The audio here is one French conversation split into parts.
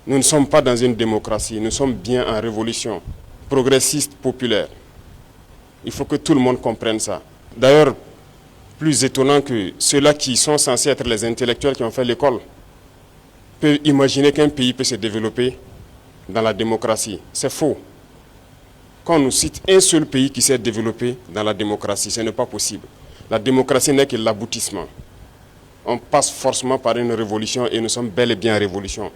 Nous ne sommes pas dans une démocratie, nous sommes bien en révolution progressiste, populaire. Il faut que tout le monde comprenne ça. D'ailleurs, plus étonnant que ceux-là qui sont censés être les intellectuels qui ont fait l'école peuvent imaginer qu'un pays peut se développer dans la démocratie. C'est faux. Quand on nous cite un seul pays qui s'est développé dans la démocratie, ce n'est pas possible. La démocratie n'est que l'aboutissement. On passe forcément par une révolution et nous sommes bel et bien en révolution.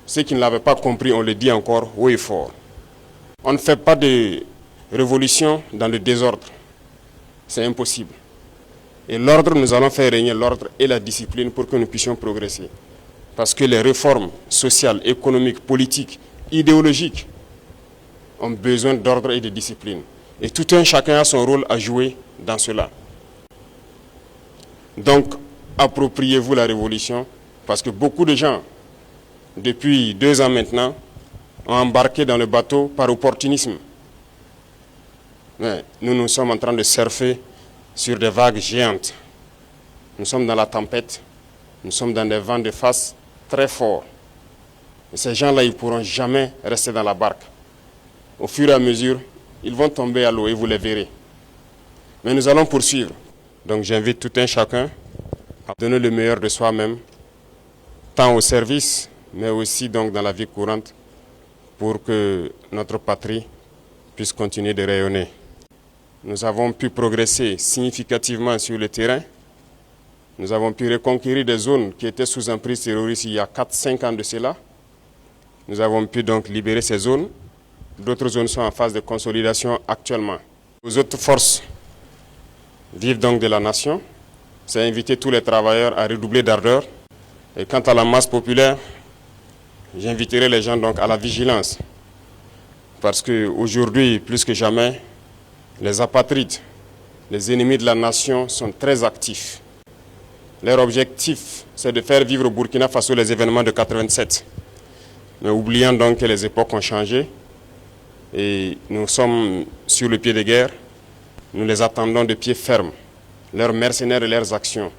Ceux qui ne l'avaient pas compris, on le dit encore haut et fort. On ne fait pas de révolution dans le désordre. C'est impossible. Et l'ordre, nous allons faire régner l'ordre et la discipline pour que nous puissions progresser. Parce que les réformes sociales, économiques, politiques, idéologiques ont besoin d'ordre et de discipline. Et tout un chacun a son rôle à jouer dans cela. Donc, appropriez-vous la révolution, parce que beaucoup de gens, depuis 2 ans maintenant, ont embarqué dans le bateau par opportunisme. Mais nous sommes en train de surfer sur des vagues géantes. Nous sommes dans la tempête, nous sommes dans des vents de face très forts. Et ces gens-là, ils ne pourront jamais rester dans la barque. Au fur et à mesure, ils vont tomber à l'eau et vous les verrez. Mais nous allons poursuivre. Donc j'invite tout un chacun à donner le meilleur de soi-même, tant au service, mais aussi donc dans la vie courante, pour que notre patrie puisse continuer de rayonner. Nous avons pu progresser significativement sur le terrain. Nous avons pu reconquérir des zones qui étaient sous emprise terroriste il y a 4-5 ans de cela. Nous avons pu donc libérer ces zones. D'autres zones sont en phase de consolidation actuellement. Les autres forces vives donc de la nation, c'est inviter tous les travailleurs à redoubler d'ardeur. Et quant à la masse populaire, j'inviterai les gens donc à la vigilance. Parce qu'aujourd'hui, plus que jamais, les apatrides, les ennemis de la nation sont très actifs. Leur objectif, c'est de faire vivre au Burkina Faso les événements de 87. Mais oubliant donc que les époques ont changé et nous sommes sur le pied de guerre, nous les attendons de pied ferme, leurs mercenaires et leurs actions.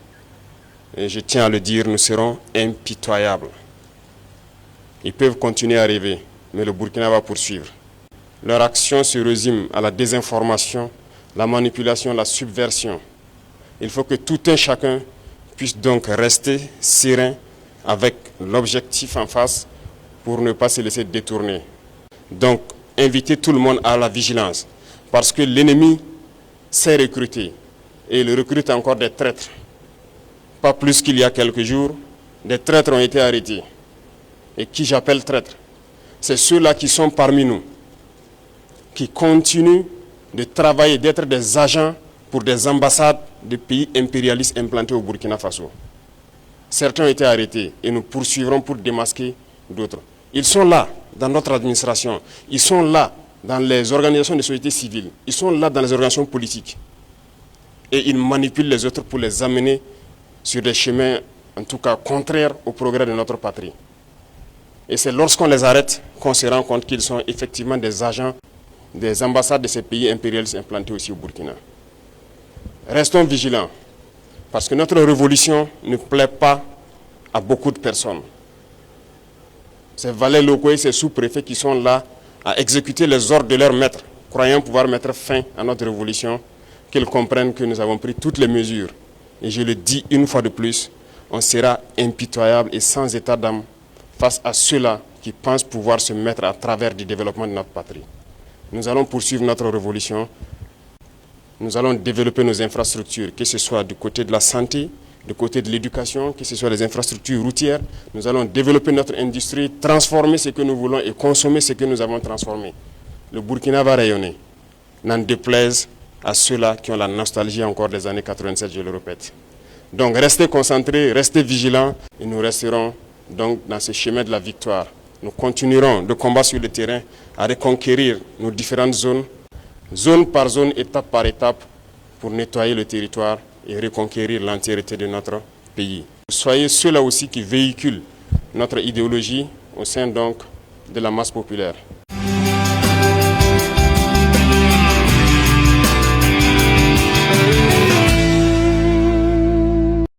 Et je tiens à le dire, nous serons impitoyables. Ils peuvent continuer à rêver, mais le Burkina va poursuivre. Leur action se résume à la désinformation, la manipulation, la subversion. Il faut que tout un chacun puisse donc rester serein avec l'objectif en face pour ne pas se laisser détourner. Donc, inviter tout le monde à la vigilance parce que l'ennemi sait recruter et il recrute encore des traîtres. Pas plus qu'il y a quelques jours, des traîtres ont été arrêtés. Et qui j'appelle traîtres? C'est ceux-là qui sont parmi nous, qui continuent de travailler, d'être des agents pour des ambassades de pays impérialistes implantés au Burkina Faso. Certains ont été arrêtés et nous poursuivrons pour démasquer d'autres. Ils sont là dans notre administration, ils sont là dans les organisations de société civile, ils sont là dans les organisations politiques. Et ils manipulent les autres pour les amener sur des chemins, en tout cas contraires au progrès de notre patrie. Et c'est lorsqu'on les arrête qu'on se rend compte qu'ils sont effectivement des agents des ambassades de ces pays impérialistes implantés aussi au Burkina. Restons vigilants, parce que notre révolution ne plaît pas à beaucoup de personnes. Ces valets locaux et ces sous-préfets qui sont là à exécuter les ordres de leurs maîtres, croyant pouvoir mettre fin à notre révolution, qu'ils comprennent que nous avons pris toutes les mesures. Et je le dis une fois de plus, on sera impitoyable et sans état d'âme face à ceux-là qui pensent pouvoir se mettre à travers du développement de notre patrie. Nous allons poursuivre notre révolution. Nous allons développer nos infrastructures, que ce soit du côté de la santé, du côté de l'éducation, que ce soit les infrastructures routières. Nous allons développer notre industrie, transformer ce que nous voulons et consommer ce que nous avons transformé. Le Burkina va rayonner. N'en déplaise à ceux-là qui ont la nostalgie encore des années 87, je le répète. Donc restez concentrés, restez vigilants et nous resterons donc dans ce chemin de la victoire. Nous continuerons de combattre sur le terrain à reconquérir nos différentes zones, zone par zone, étape par étape, pour nettoyer le territoire et reconquérir l'entièreté de notre pays. Soyez ceux-là aussi qui véhiculent notre idéologie au sein donc de la masse populaire.